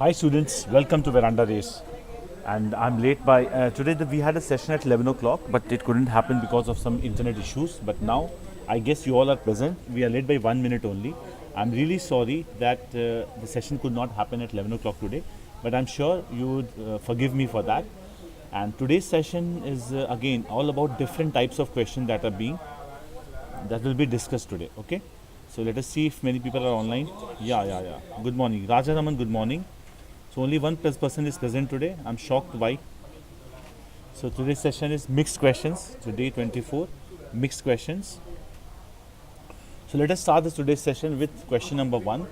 Hi students, welcome to VerandaRace. And I'm late by, today we had a session at 11 o'clock, but it couldn't happen because of some internet issues. But now, I guess you all are present. We are late by 1 minute only. I'm really sorry that the session could not happen at 11 o'clock today, but I'm sure you would forgive me for that. And today's session is again all about different types of questions that will be discussed today. Okay, so let us see if many people are online. Yeah. Good morning, Raja Raman. Good morning. So only one person is present today. I'm shocked why. So today's session is mixed questions. Today 24 mixed questions. So let us start today's session with question number 1.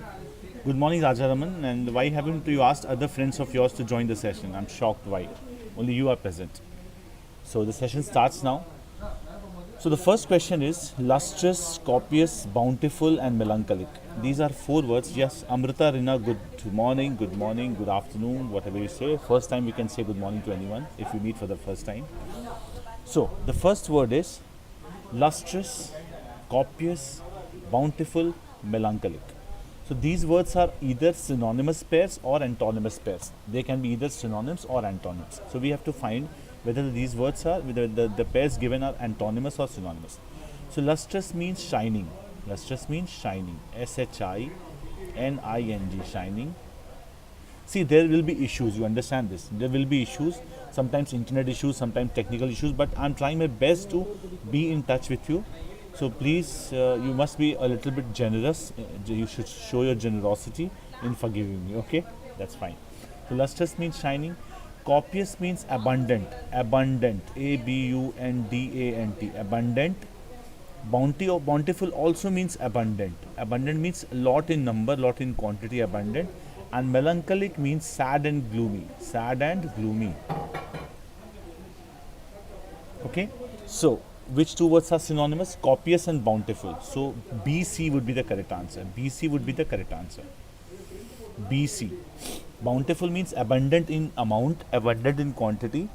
Good morning, Rajaraman. And why haven't you asked other friends of yours to join the session? I'm shocked why. Only you are present. So the session starts now. So the first question is lustrous, copious, bountiful and melancholic. These are 4 words. Yes, Amrita, Rina, good morning, good afternoon, whatever you say. First time we can say good morning to anyone if we meet for the first time. So the first word is lustrous, copious, bountiful, melancholic. So these words are either synonymous pairs or antonymous pairs. They can be either synonyms or antonyms. So we have to find whether these words are, whether the pairs given are antonymous or synonymous. So lustrous means shining. Lustrous means shining. S-H-I-N-I-N-G, shining. See, there will be issues, you understand this. There will be issues, sometimes internet issues, sometimes technical issues, but I'm trying my best to be in touch with you. So please, you must be a little bit generous. You should show your generosity in forgiving me, okay? That's fine. So lustrous means shining. Copious means abundant. Abundant. A-B-U-N-D-A-N-T. Abundant. Bounty or bountiful also means abundant. Abundant means lot in number, lot in quantity, abundant. And melancholic means sad and gloomy. Sad and gloomy. Okay? So, which 2 words are synonymous? Copious and bountiful. So, B-C would be the correct answer. B-C would be the correct answer. B-C. Bountiful means abundant in amount, abundant in quantity.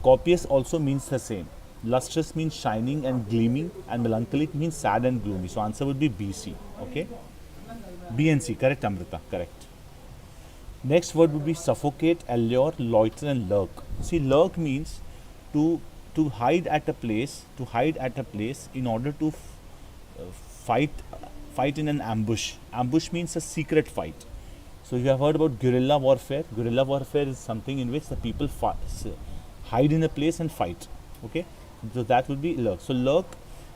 Copious also means the same. Lustrous means shining and gleaming, and melancholic means sad and gloomy. So answer would be B-C. Okay? B and C. Correct, Amrita. Correct. Next word would be suffocate, allure, loiter and lurk. See, lurk means to hide at a place, in order to fight in an ambush. Ambush means a secret fight. So you have heard about guerrilla warfare. Guerrilla warfare is something in which the people hide in a place and fight. Okay, so that would be lurk. So lurk.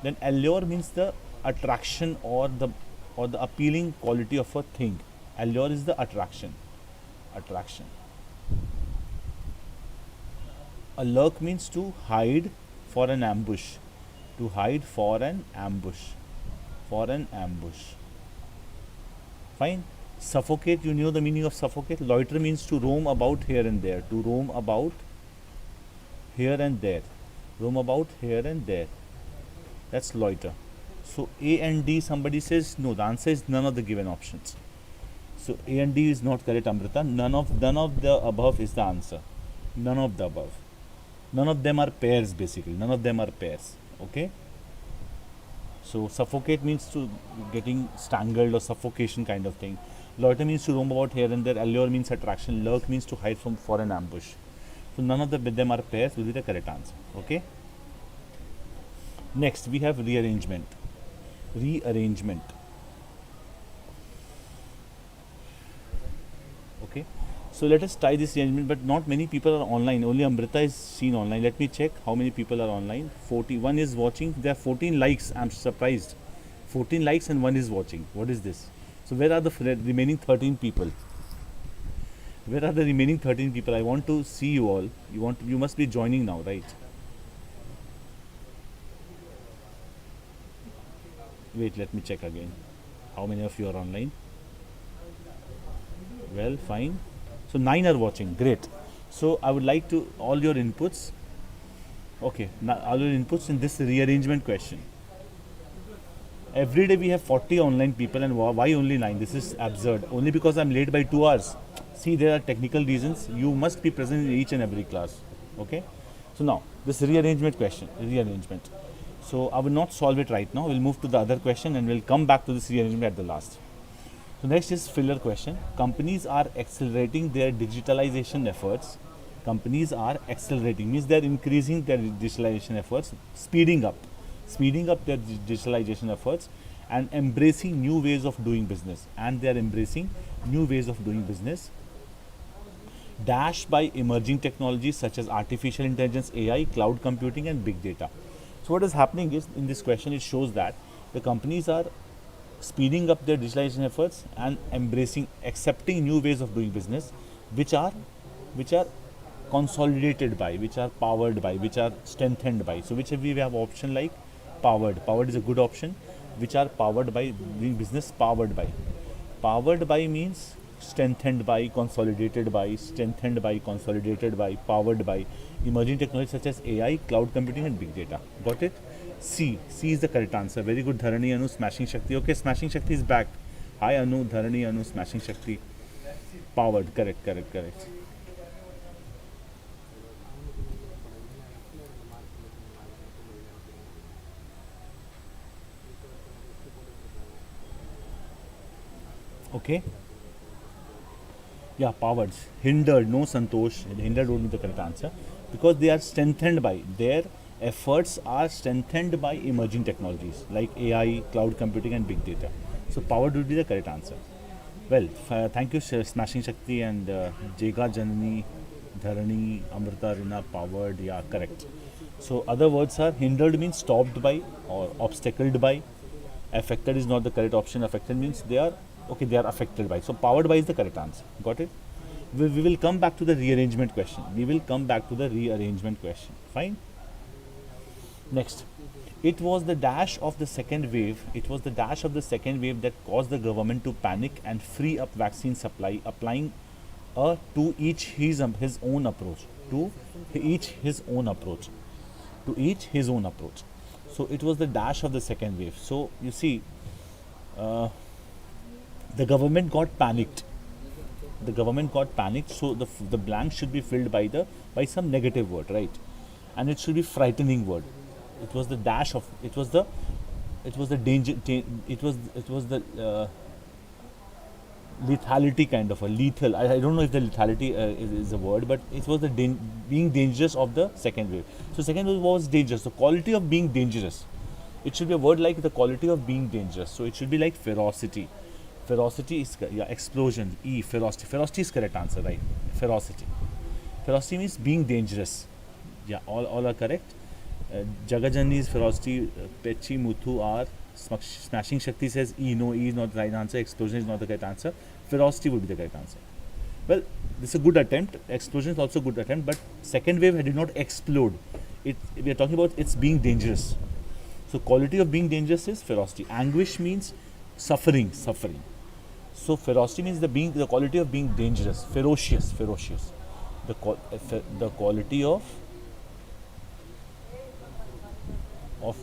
Then allure means the attraction or the appealing quality of a thing. Allure is the attraction. A lurk means to hide for an ambush. To hide for an ambush. Fine. Suffocate, you know the meaning of suffocate. Loiter means to roam about here and there. To roam about here and there. That's loiter. So A and D, somebody says no. The answer is none of the given options. So A and D is not correct, Amrita. None of the above is the answer. None of the above. None of them are pairs basically. None of them are pairs. Okay. So suffocate means to getting strangled or suffocation kind of thing. Loiter means to roam about here and there. Allure means attraction. Lurk means to hide for an ambush. So none of them are pairs will be the correct answer. Okay. Next we have rearrangement. Okay. So let us try this rearrangement, but not many people are online. Only Amrita is seen online. Let me check how many people are online. 41 is watching. There are 14 likes. I'm surprised. 14 likes and 1 is watching. What is this? So where are the remaining 13 people? I want to see you all. You must be joining now, right? Wait, let me check again. How many of you are online? Well, fine. So 9 are watching. Great. So I would like to all your inputs. Okay, now all your inputs in this rearrangement question. Every day we have 40 online people, and why only 9? This is absurd. Only because I'm late by 2 hours. See, there are technical reasons. You must be present in each and every class. Okay. So now this rearrangement question. So I will not solve it right now. We'll move to the other question and we'll come back to this rearrangement at the last. So next is filler question. Companies are accelerating their digitalization efforts. Companies are accelerating means they're increasing their digitalization efforts, speeding up their digitalization efforts, and embracing new ways of doing business. And they are embracing new ways of doing business, dashed by emerging technologies such as artificial intelligence, AI, cloud computing, and big data. So what is happening is in this question it shows that the companies are speeding up their digitalization efforts and accepting new ways of doing business, which are consolidated by, which are powered by, which are strengthened by. So whichever we have option like powered is a good option, which are powered by, doing business powered by. Powered by means strengthened by, consolidated by, powered by emerging technologies such as AI, cloud computing, and big data. Got it? C is the correct answer. Very good, Dharani Anu, smashing Shakti. Okay, smashing Shakti is back. Hi Anu, Dharani Anu, smashing Shakti. Powered, correct. Okay. Yeah, powered. Hindered, no Santosh. Hindered would be the correct answer because they are strengthened by, their efforts are strengthened by emerging technologies like AI, cloud computing, and big data. So powered would be the correct answer. Well, thank you, Smashing Shakti and Jega Janani, Dharani, Amrita Rina, powered. Yeah, correct. So other words are hindered means stopped by or obstacled by. Affected is not the correct option. Affected means they are affected by. So powered by is the correct answer. Got it? We will come back to the rearrangement question. Fine. Next. It was the dash of the second wave that caused the government to panic and free up vaccine supply, applying to each his own approach. So it was the dash of the second wave. So you see, the government got panicked. So the blank should be filled by some negative word, right? And it should be frightening word. It was the dash of. It was the danger. It was the lethality kind of a lethal. I don't know if the lethality is a word, but it was the being dangerous of the second wave. So second wave was dangerous. The quality of being dangerous. It should be a word like the quality of being dangerous. So it should be like ferocity. Ferocity is explosion. Ferocity. Ferocity is correct answer, right? Ferocity. Ferocity means being dangerous. Yeah, all are correct. Jagajani's ferocity, Pechi, Muthu are. Smashing Shakti says E. No, E is not the right answer. Explosion is not the correct answer. Ferocity would be the correct answer. Well, this is a good attempt. Explosion is also a good attempt, but second wave did not explode. We are talking about it's being dangerous. So quality of being dangerous is ferocity. Anguish means suffering. So ferocity means the quality of being dangerous, ferocious. The quality of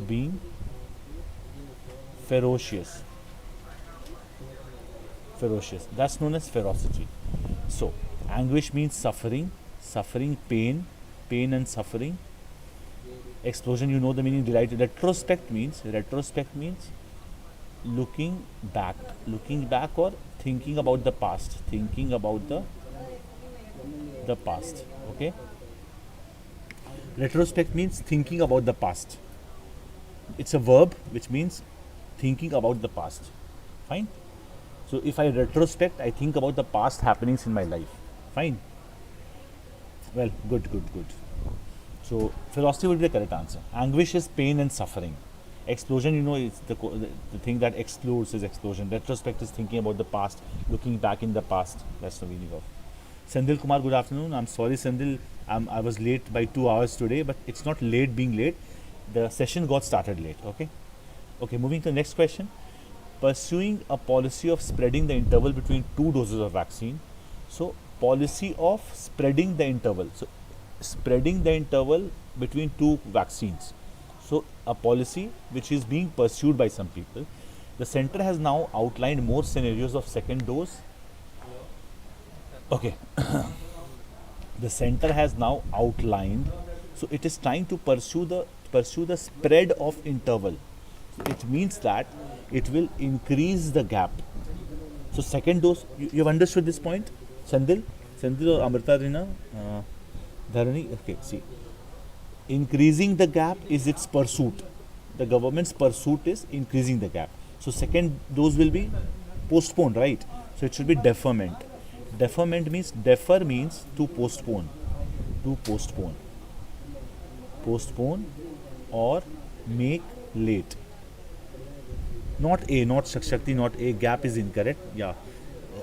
being ferocious. That's known as ferocity. So anguish means suffering, pain and suffering. Explosion, you know the meaning. Delight. Retrospect means looking back or thinking about the past. Okay. Retrospect means thinking about the past. It's a verb which means thinking about the past. Fine. So if I retrospect, I think about the past happenings in my life. Fine. Well, good. So ferocity would be the correct answer. Anguish is pain and suffering. Explosion, you know, it's the thing that explodes is explosion. Retrospect is thinking about the past, looking back in the past. That's the meaning of. Sendil Kumar, good afternoon. I'm sorry, Sendil. I was late by 2 hours today, but it's not late being late. The session got started late. Okay, moving to the next question. Pursuing a policy of spreading the interval between 2 doses of vaccine. So, policy of spreading the interval. So, spreading the interval between 2 vaccines. So, a policy which is being pursued by some people. The center has now outlined more scenarios of second dose. Okay. The center has now outlined. So, it is trying to pursue the spread of interval. It means that it will increase the gap. So second dose, you have understood this point? Sandil or Amrita Rina? Dharani? Okay, see. Increasing the gap is its pursuit. The government's pursuit is increasing the gap. So second dose will be postponed, right? So it should be deferment. Deferment means, defer means to postpone. To postpone. Postpone or make late. Not A, not Shakti, not A. Gap is incorrect. Yeah.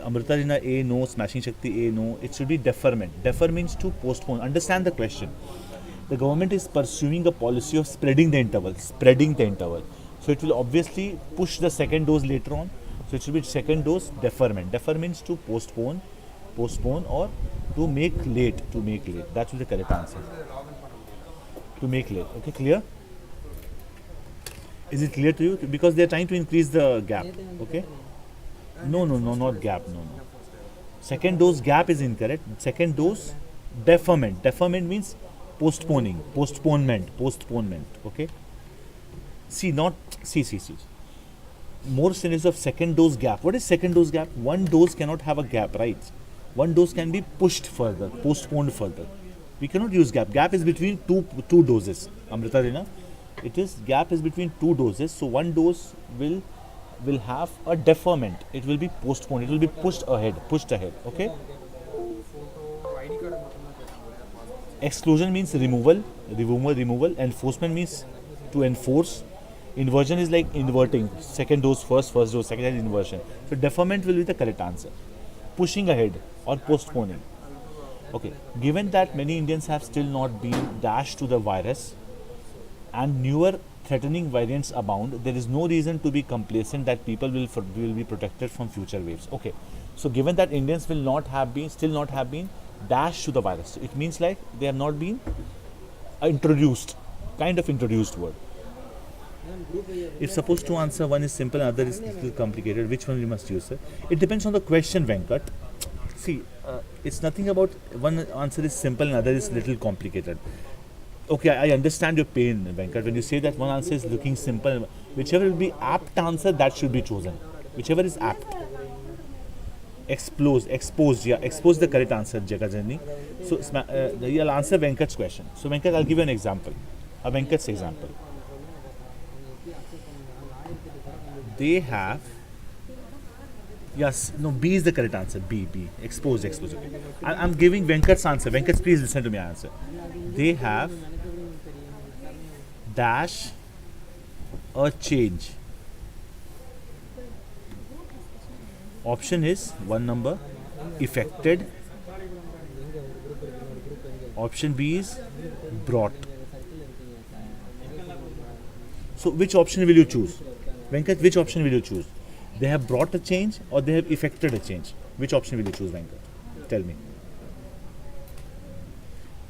Amrita Rina A, no. Smashing Shakti A, no. It should be deferment. Defer means to postpone. Understand the question. The government is pursuing a policy of spreading the interval. Spreading the interval. So it will obviously push the second dose later on. So it should be second dose deferment. Defer means to postpone or to make late. To make late. That will be the correct answer. To make late. Okay, clear? Is it clear to you? Because they are trying to increase the gap. Okay? No, not gap. No. Second dose gap is incorrect. Second dose deferment. Deferment means postponing. Postponement. Okay? See. More scenarios of second dose gap. What is second dose gap? One dose cannot have a gap, right? One dose can be pushed further, postponed further. We cannot use gap. Gap is between two doses. Amrita Rina, it is gap is between two doses. So one dose will have a deferment. It will be postponed. It will be pushed ahead. Okay. Exclusion means removal. Enforcement means to enforce. Inversion is like inverting. Second dose first dose second, and inversion. So deferment will be the correct answer. Pushing ahead or postponing. Okay. Given that many Indians have still not been dashed to the virus and newer threatening variants abound, there is no reason to be complacent that people will be protected from future waves. Okay. So given that Indians still not have been dashed to the virus, it means like they have not been introduced word. If supposed to answer one is simple, other is little complicated, which one we must use, sir? It depends on the question, Venkat. See, it's nothing about one answer is simple and other is little complicated. Okay, I understand your pain, Venkat. When you say that one answer is looking simple, whichever will be apt answer, that should be chosen. Whichever is apt. Expose the correct answer, Jagajani. So, you'll answer Venkat's question. So, Venkat, I'll give you an example. Venkat's example. They have, B is the correct answer. B. Expose. Okay. I'm giving Venkat's answer. Venkat, please listen to my answer. They have dash a change. Option is one number, effected. Option B is brought. So which option will you choose? Venkat, which option will you choose? They have brought a change or they have effected a change? Which option will you choose, Venkat? Tell me.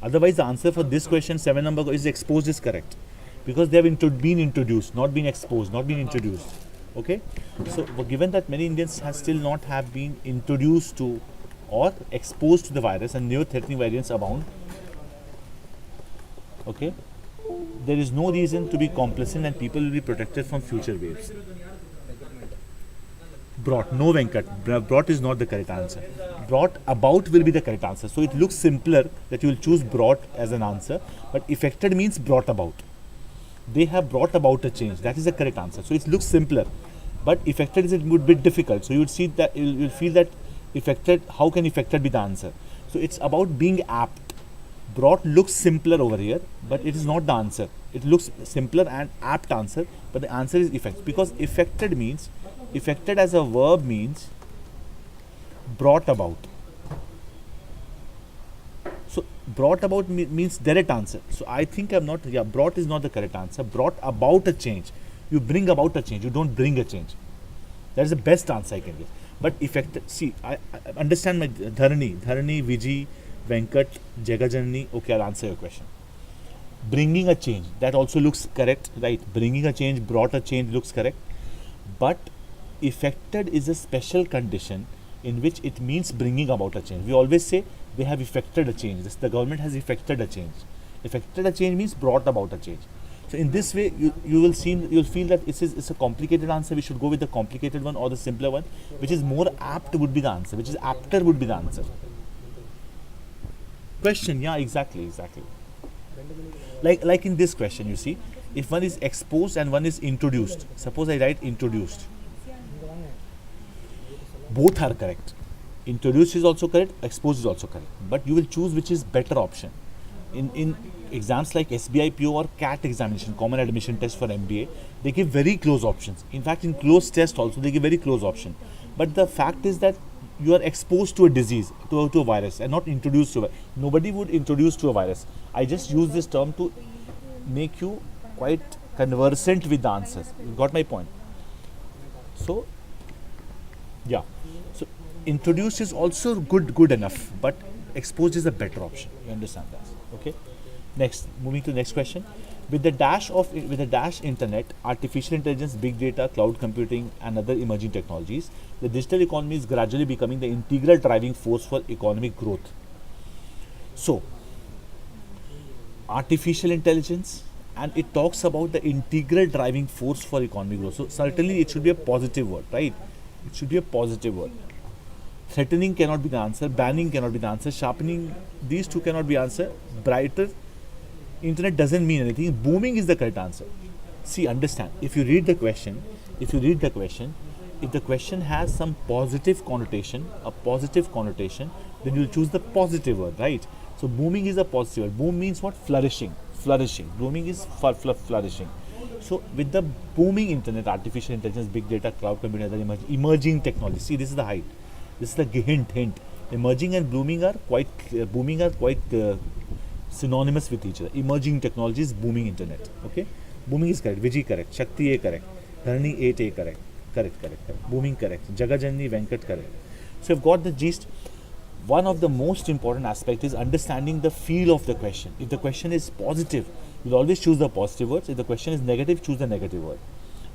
Otherwise, the answer for this question, 7 number is exposed is correct. Because they have been introduced, not been exposed, not been introduced. Okay? So, given that many Indians still not have been introduced to or exposed to the virus and new threatening variants abound, okay, there is no reason to be complacent and people will be protected from future waves. Brought. No, Venkat. Brought is not the correct answer. Brought about will be the correct answer. So it looks simpler that you will choose brought as an answer, but effected means brought about. They have brought about a change. That is the correct answer. So it looks simpler, but effected is a bit difficult. So you would see that you'll feel that effected. How can effected be the answer? So it's about being apt. Brought looks simpler over here, but it is not the answer. It looks simpler and apt answer, but the answer is effect, because effected means, effected as a verb means brought about. So brought about means direct answer. So I think brought is not the correct answer. Brought about a change. You bring about a change. You don't bring a change. That is the best answer I can give. But effected, see, I understand my Dharani, Viji, Venkat, Jagajanani. Okay, I'll answer your question. Bringing a change, that also looks correct, right? Bringing a change, brought a change looks correct. But effected is a special condition in which it means bringing about a change. We always say they have effected a change. The government has effected a change. Effected a change means brought about a change. So in this way, you'll feel that it's a complicated answer. We should go with the complicated one or the simpler one, which is more apt would be the answer. Which is apter would be the answer. Question, yeah, exactly. Like in this question, you see, if one is exposed and one is introduced. Suppose I write introduced. Both are correct. Introduced is also correct. Exposed is also correct. But you will choose which is better option. In exams like SBI PO or CAT examination, Common Admission Test for MBA, they give very close options. In fact, in close test also, they give very close option. But the fact is that you are exposed to a disease, to a virus, and not introduced to it. Nobody would introduce to a virus. I just use this term to make you quite conversant with the answers. You got my point? So, yeah. So, introduced is also good enough, but exposed is a better option. You understand that? Okay. Next, moving to the next question. With the dash internet, artificial intelligence, big data, cloud computing, and other emerging technologies, the digital economy is gradually becoming the integral driving force for economic growth. So, artificial intelligence, and it talks about the integral driving force for economic growth. So, certainly it should be a positive word, right? It should be a positive word. Threatening cannot be the answer, banning cannot be the answer, sharpening, these two cannot be answer. Brighter internet doesn't mean anything. Booming is the correct answer. See, understand, if you read the question, if the question has some positive connotation, then you'll choose the positive word, right? So booming is a positive word. Boom means what? Flourishing. Booming is flourishing. So with the booming internet, artificial intelligence, big data, cloud computing, other emerging technology. See, this is the height. This is the hint. Emerging and booming are quite synonymous with each other. Emerging technologies, booming internet. Okay, booming is correct. Vijay correct. Shakti A correct. Dharani 8A correct. Correct. Booming correct. Jagajanni Venkat correct. So you've got the gist. One of the most important aspect is understanding the feel of the question. If the question is positive, you'll always choose the positive words. If the question is negative, choose the negative word.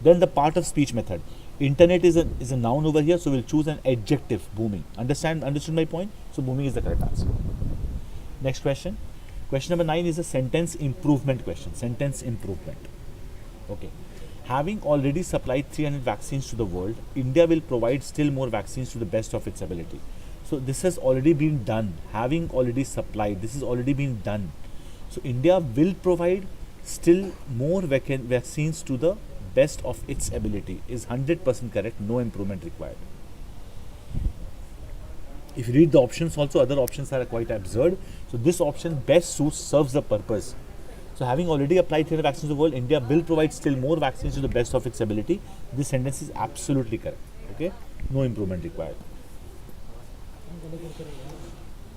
Then the part of speech method. Internet is a noun over here, so we'll choose an adjective. Booming. Understood my point? So booming is the correct answer. Next question. Question number 9 is a sentence improvement question. Sentence improvement. Okay. Having already supplied 300 vaccines to the world, India will provide still more vaccines to the best of its ability. So this has already been done. Having already supplied, this has already been done. So India will provide still more vaccines to the best of its ability. Is 100% correct. No improvement required. If you read the options also, other options are quite absurd. So this option best serves the purpose. So having already applied 300 vaccines to the world, India will provide still more vaccines to the best of its ability. This sentence is absolutely correct. Okay, no improvement required.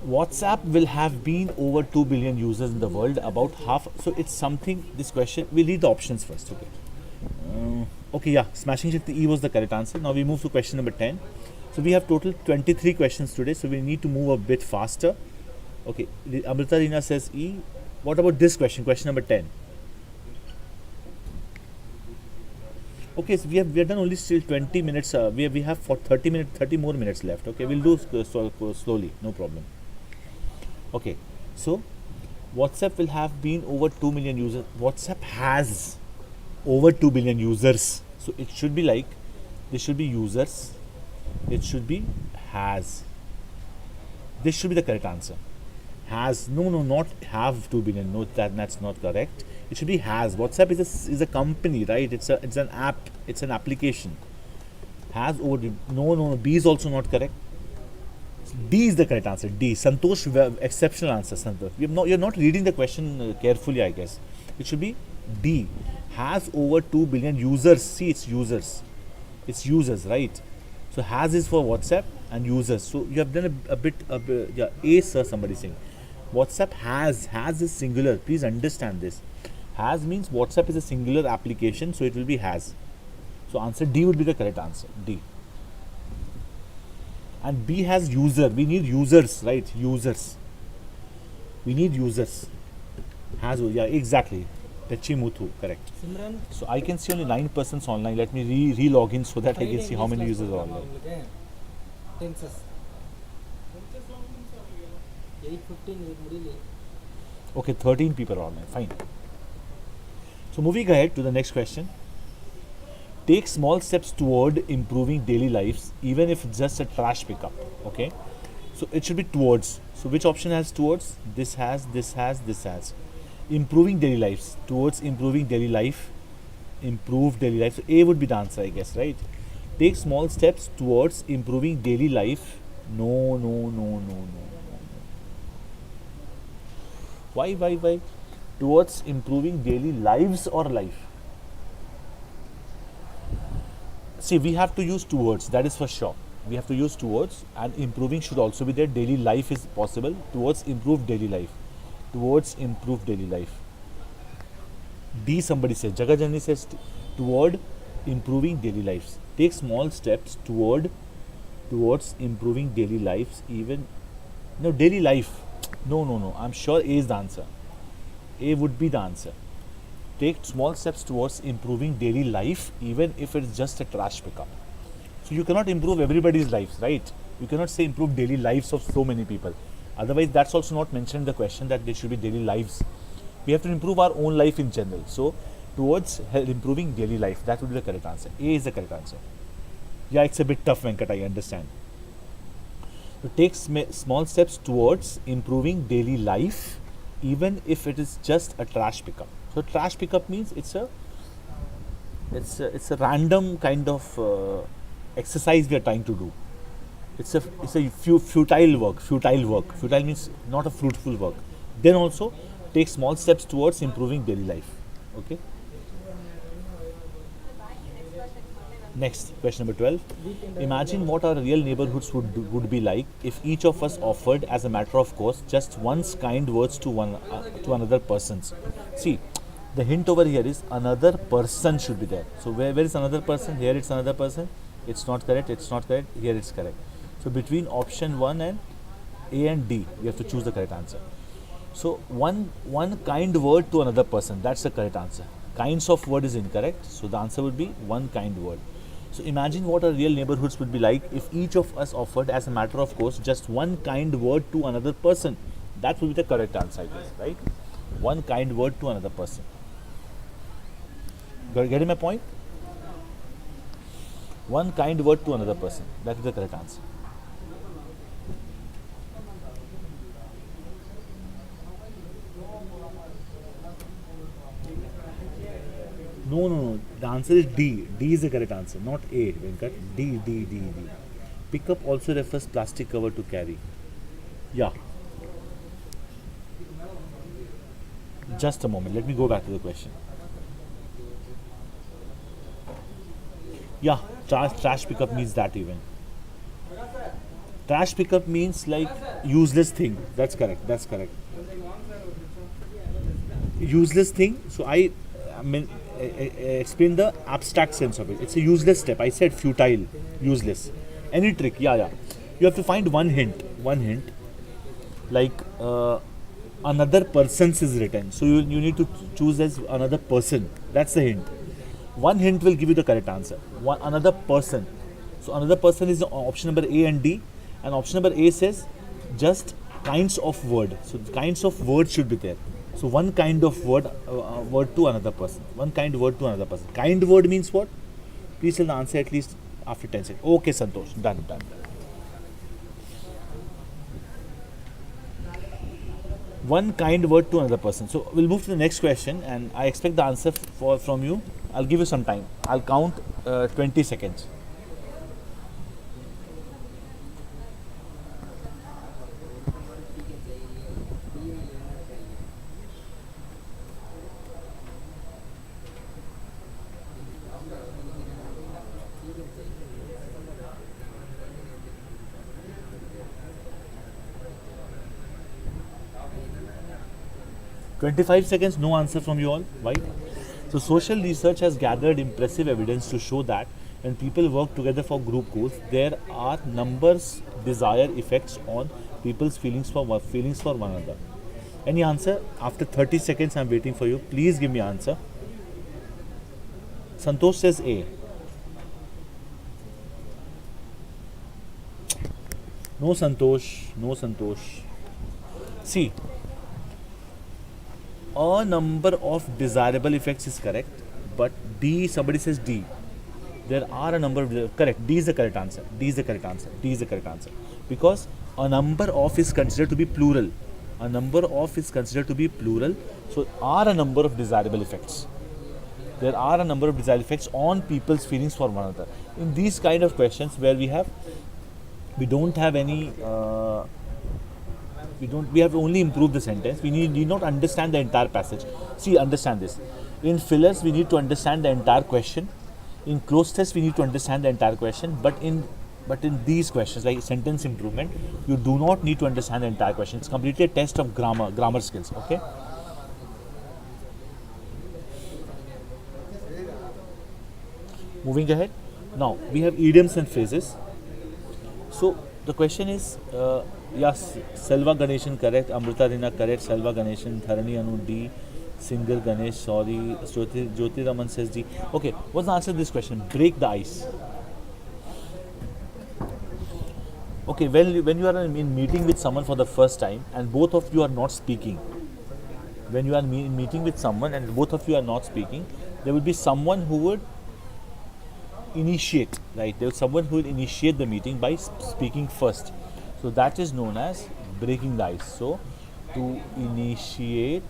WhatsApp will have been over 2 billion users in the world, about half. So it's something, this question, we'll read the options first. Okay, Smashing Shakti E was the correct answer. Now we move to question number 10. So we have total 23 questions today, so we need to move a bit faster. Okay, Amrita Rina says E. What about this question, question number 10? Okay, so we have done only still 20 minutes. We have for 30 more minutes left. Okay, we'll do slowly, no problem. Okay, so WhatsApp will have been over 2 million users. WhatsApp has over 2 billion users. So it should be like, this should be users. It should be has. This should be the correct answer. Has, no, not have 2 billion. No, that's not correct. It should be has. WhatsApp is a company, right? It's an app. It's an application. Has over. No. B is also not correct. D is the correct answer. D. Santosh, exceptional answer. Santosh. You're not reading the question carefully, I guess. It should be D. Has over 2 billion users. See, it's users. It's users, right? So has is for WhatsApp and users. So you have done a bit. A, sir, somebody saying. WhatsApp has is singular. Please understand this. Has means WhatsApp is a singular application, so it will be has. So answer D would be the correct answer. D. And B has user. We need users, right? Users. We need users. Has, yeah, exactly. Techimuthu, correct. Simran. So I can see only 9 persons online. Let me re-log in so that I can see how many users are online. Okay, 13 people are online. Fine. So moving ahead to the next question. Take small steps toward improving daily lives, even if it's just a trash pickup. Okay. So it should be towards. So which option has towards? This has, this has, this has. Improving daily lives. Towards improving daily life. Improve daily life. So A would be the answer, I guess, right? Take small steps towards improving daily life. No, no, no, no, no. Why? Towards improving daily lives or life? See, we have to use towards, that is for sure. We have to use towards, and improving should also be there. Daily life is possible. Towards improved daily life. Towards improved daily life. D somebody says. Jagajani says toward improving daily lives. Take small steps towards improving daily lives. Even no daily life. No. I'm sure A is the answer. A would be the answer. Take small steps towards improving daily life, even if it's just a trash pickup. So you cannot improve everybody's lives, right? You cannot say improve daily lives of so many people. Otherwise, that's also not mentioned in the question that there should be daily lives. We have to improve our own life in general. So towards improving daily life, that would be the correct answer. A is the correct answer. Yeah, it's a bit tough, Venkat, I understand. So take small steps towards improving daily life, even if it is just a trash pickup. So trash pickup means it's a random kind of exercise we are trying to do. It's a futile work. Futile means not a fruitful work. Then also take small steps towards improving daily life. Okay. Next, question number 12. Imagine what our real neighborhoods would be like if each of us offered, as a matter of course, just once kind words to another person's. See, the hint over here is another person should be there. So where is another person? Here it's another person. It's not correct. Here it's correct. So between option 1 and A and D, you have to choose the correct answer. So one kind word to another person, that's the correct answer. Kinds of word is incorrect. So the answer would be one kind word. So imagine what our real neighborhoods would be like if each of us offered, as a matter of course, just one kind word to another person. That would be the correct answer, I guess, right? One kind word to another person. Getting my point? One kind word to another person. That is the correct answer. No. The answer is D. D is the correct answer, not A, Venkat. D. Pickup also refers plastic cover to carry. Yeah. Just a moment. Let me go back to the question. Yeah, trash pickup means that even. Trash pickup means like useless thing. That's correct. Useless thing. So I mean, explain the abstract sense of it. It's a useless step. I said futile, useless. Any trick? Yeah. You have to find one hint. Like another person's is written. So you need to choose as another person. That's the hint. One hint will give you the correct answer. Another person. So another person is option number A and D. And option number A says just kinds of word. So kinds of words should be there. So one kind of word to another person. One kind word to another person. Kind word means what? Please tell the answer at least after 10 seconds. Okay, Santosh. Done. One kind word to another person. So we'll move to the next question, and I expect the answer from you. I'll give you some time. I'll count 20 seconds. $25 seconds, no answer from you all. Why? So social research has gathered impressive evidence to show that when people work together for group goals, there are numbers desired effects on people's feelings for one another. Any answer? After 30 seconds, I'm waiting for you. Please give me answer. Santosh says A. No Santosh. See, a number of desirable effects is correct, but D, somebody says D. There are a number of, correct, D is the correct answer. D is the correct answer. D is the correct answer. Because a number of is considered to be plural. A number of is considered to be plural. So are a number of desirable effects. There are a number of desirable effects on people's feelings for one another. In these kind of questions where we don't have any we have only improved the sentence. We need not understand the entire passage. See, understand this. In fillers, we need to understand the entire question. In closed test, we need to understand the entire question. But in these questions, like sentence improvement, you do not need to understand the entire question. It's completely a test of grammar skills. Okay. Moving ahead. Now we have idioms and phrases. So the question is, yes, Selva Ganeshan correct, Amrita Rina correct, Selva Ganeshan, Dharani Anu D, Single Ganesh, sorry, Jyoti Raman says D. Okay, what's the answer to this question? Break the ice. Okay, when you are in meeting with someone for the first time and both of you are not speaking, when you are meeting with someone and both of you are not speaking, there will be someone who would initiate, right? There is someone who will initiate the meeting by speaking first. So that is known as breaking the ice. So to initiate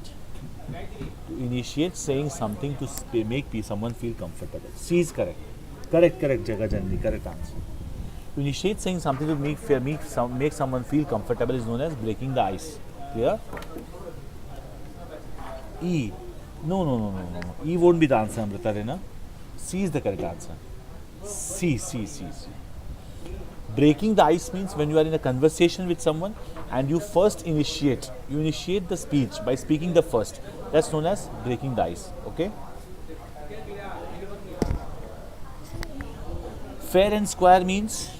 saying something to make someone feel comfortable. C is correct. Correct, Jaga Janani, correct answer. To initiate saying something to make someone feel comfortable is known as breaking the ice. Clear? E. No. E won't be the answer, Amrita Rena. C is the correct answer. C. Breaking the ice means when you are in a conversation with someone and you first initiate the speech by speaking the first. That's known as breaking the ice. Okay. Fair and square means,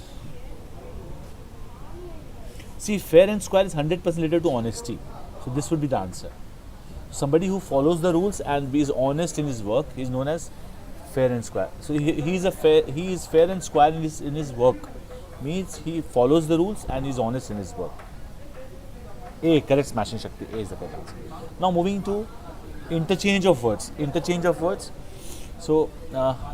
see, fair and square is 100% related to honesty. So this would be the answer. Somebody who follows the rules and is honest in his work is known as fair and square. So he is fair and square in his work. Means he follows the rules and is honest in his work. A, correct, smashing Shakti. A is the correct answer. Now moving to interchange of words. So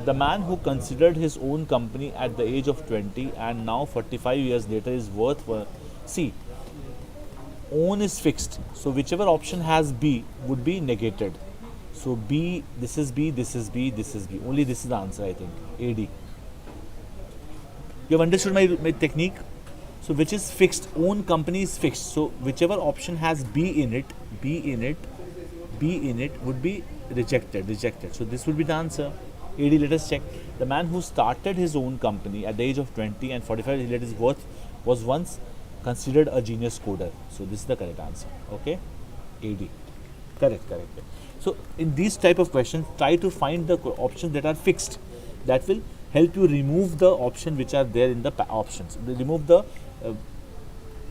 the man who considered his own company at the age of 20 and now 45 years later is worth, see, own is fixed. So whichever option has B would be negated. So B, this is B, this is B, this is B. Only this is the answer, I think. AD. You have understood my technique? So which is fixed? Own company is fixed. So whichever option has B in it would be rejected. So this would be the answer. AD, let us check. The man who started his own company at the age of 20 and 45 years his worth was once considered a genius coder. So this is the correct answer. Okay? AD. Correct. So in these type of questions, try to find the options that are fixed. That will help you remove the option which are there in the options. They remove the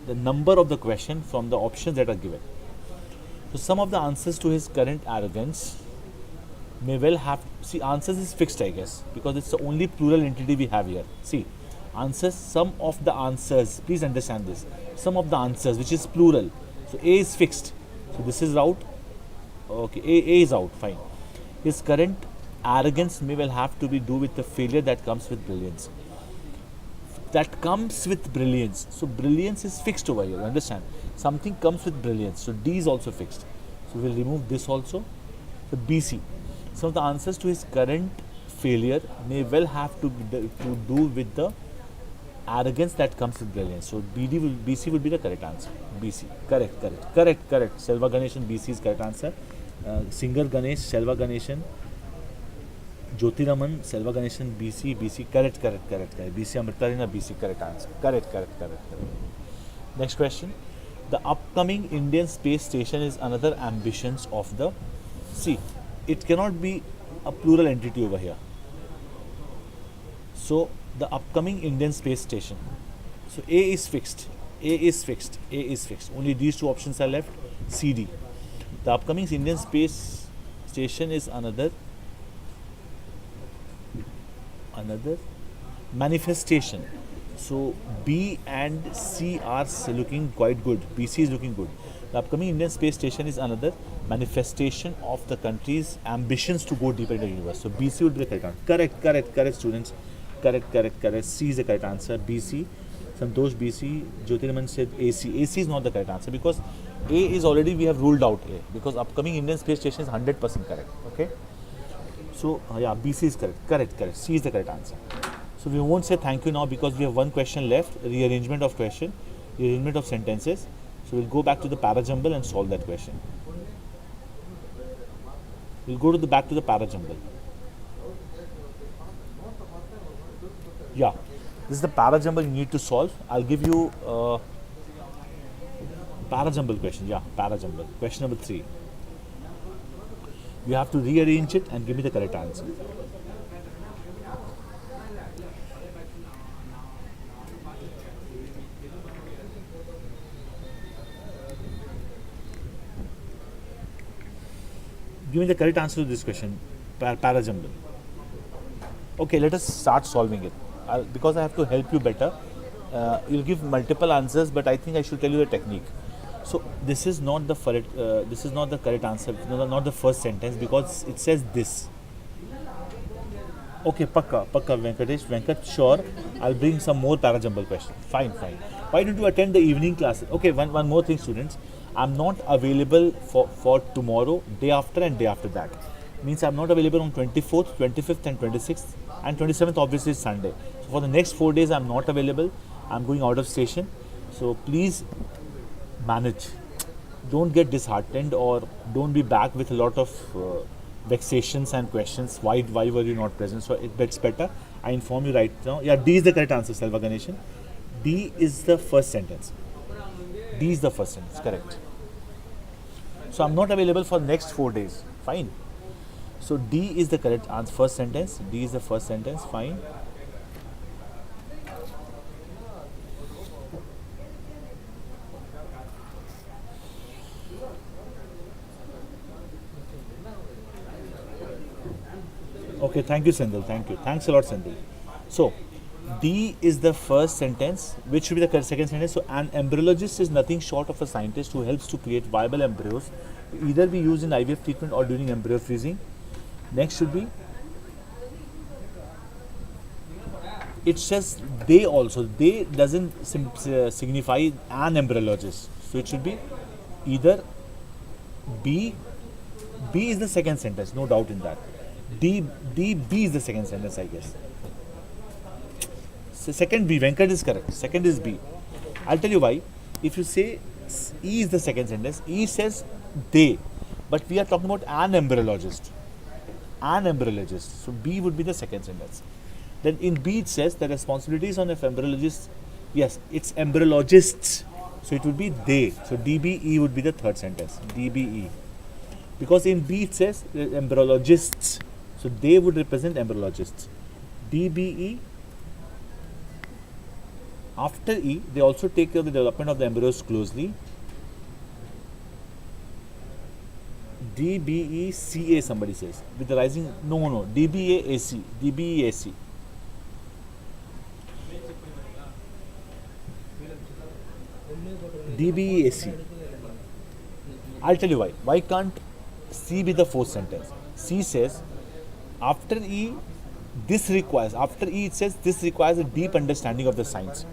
number of the question from the options that are given. So some of the answers to his current arrogance may well have, see, answers is fixed, I guess, because it's the only plural entity we have here. See, answers, some of the answers, please understand this, some of the answers, which is plural. So A is fixed. So this is out. Okay, A is out, fine. His current arrogance may well have to be do with the failure that comes with brilliance. So brilliance is fixed over here, understand? Something comes with brilliance. So D is also fixed. So we'll remove this also. So BC. Some of the answers to his current failure may well have to do with the arrogance that comes with brilliance. So BC will be the correct answer. BC. Correct. Selva Ganeshan, BC is correct answer. Singer Ganesh, Selva Ganeshan. Jyoti Raman, Selva Ganeshan, BC, correct. BC Amritarina, BC, correct answer. Correct. Next question. The upcoming Indian space station is another ambitions of the, see, it cannot be a plural entity over here. So the upcoming Indian space station. So A is fixed. Only these two options are left. CD. The upcoming Indian space station is another manifestation. So B and C are looking quite good. BC is looking good. The upcoming Indian space station is another manifestation of the country's ambitions to go deeper into the universe. So BC would be the correct answer. Correct, students. Correct. C is the correct answer. BC. Santosh BC. Jyotirman said AC. AC is not the correct answer because A is already, we have ruled out A because upcoming Indian space station is 100% correct. Okay. So yeah, BC is correct. C is the correct answer. So we won't say thank you now because we have one question left. Rearrangement of question, rearrangement of sentences. So we'll go back to the parajumble and solve that question. We'll go to the back to the parajumble. Yeah, this is the parajumble you need to solve. I'll give you parajumble question. Yeah, parajumble. Question number 3. You have to rearrange it and give me the correct answer. Give me the correct answer to this question. Parajumble. Okay, let us start solving it. Because I have to help you better. You'll give multiple answers, but I think I should tell you the technique. So this is not the correct answer. Not the first sentence because it says this. Okay, pakka Venkat. Sure, I'll bring some more parajumble questions. Fine. Why don't you attend the evening classes? Okay, one more thing, students. I'm not available for tomorrow, day after and day after that. Means I'm not available on 24th, 25th and 26th and 27th obviously is Sunday. So for the next 4 days I'm not available. I'm going out of station. So please manage. Don't get disheartened or don't be back with a lot of vexations and questions. Why were you not present? So it's better. I inform you right now. Yeah, D is the correct answer, Selva Ganeshan. D is the first sentence. D is the first sentence, correct. So I'm not available for next 4 days. Fine. So D is the correct answer, first sentence. D is the first sentence, fine. Okay, thank you, Sendil. Thank you. Thanks a lot, Sendil. So D is the first sentence, which should be the second sentence. So an embryologist is nothing short of a scientist who helps to create viable embryos to either be used in IVF treatment or during embryo freezing. Next should be, it says they also. They doesn't signify an embryologist. So it should be either B. B is the second sentence, no doubt in that. B is the second sentence, I guess. So second B, Venkat is correct. Second is B. I'll tell you why. If you say E is the second sentence, E says they, but we are talking about an embryologist. An embryologist. So B would be the second sentence. Then in B it says the responsibilities on embryologists. Yes, it's embryologists. So it would be they. So DBE would be the third sentence. DBE. Because in B it says embryologists. So they would represent embryologists. DBE. After E, they also take care of the development of the embryos closely. DBECA, somebody says. With the rising, no, DBAAC. DBEAC. DBEAC. I'll tell you why. Why can't C be the fourth sentence? C says, after E, this requires, after E it says, this requires a deep understanding of the science.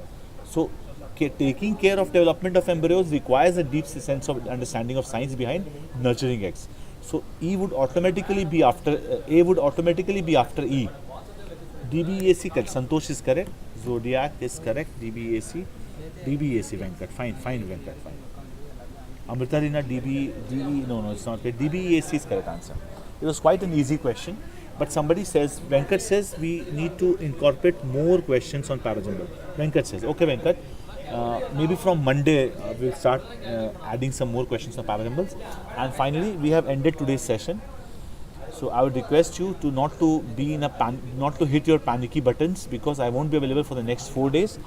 So, taking care of development of embryos requires a deep sense of understanding of science behind nurturing eggs. So, E would automatically be after, A would automatically be after E. DBAC correct. Santosh is correct. Zodiac is correct. DBAC. DBAC Venkat. Fine Venkat. Fine. Amritarina DE, no, it's not correct. DBAC is correct answer. It was quite an easy question. But somebody says, Venkat says we need to incorporate more questions on parajumble. Venkat says, okay Venkat, maybe from Monday we'll start adding some more questions on parajumbles. And finally, we have ended today's session. So I would request you to not to be in a not to hit your panicky buttons because I won't be available for the next 4 days.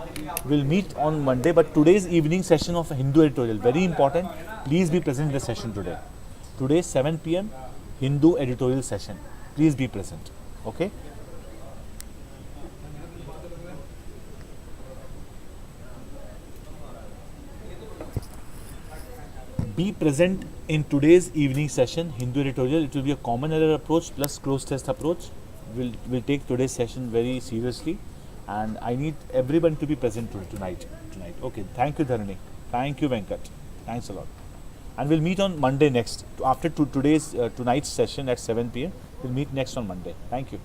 We'll meet on Monday, but today's evening session of Hindu editorial, very important. Please be present in the session today. Today 7 p.m. Hindu editorial session. Please be present. Okay. be present in today's evening session, Hindu editorial. It will be a common error approach plus close test approach. We'll take today's session very seriously, and I need everyone to be present tonight. Okay, thank you Dharani. Thank you Venkat. Thanks a lot. And we'll meet on Monday next. After tonight's session at 7 p.m. We'll meet next on Monday. Thank you.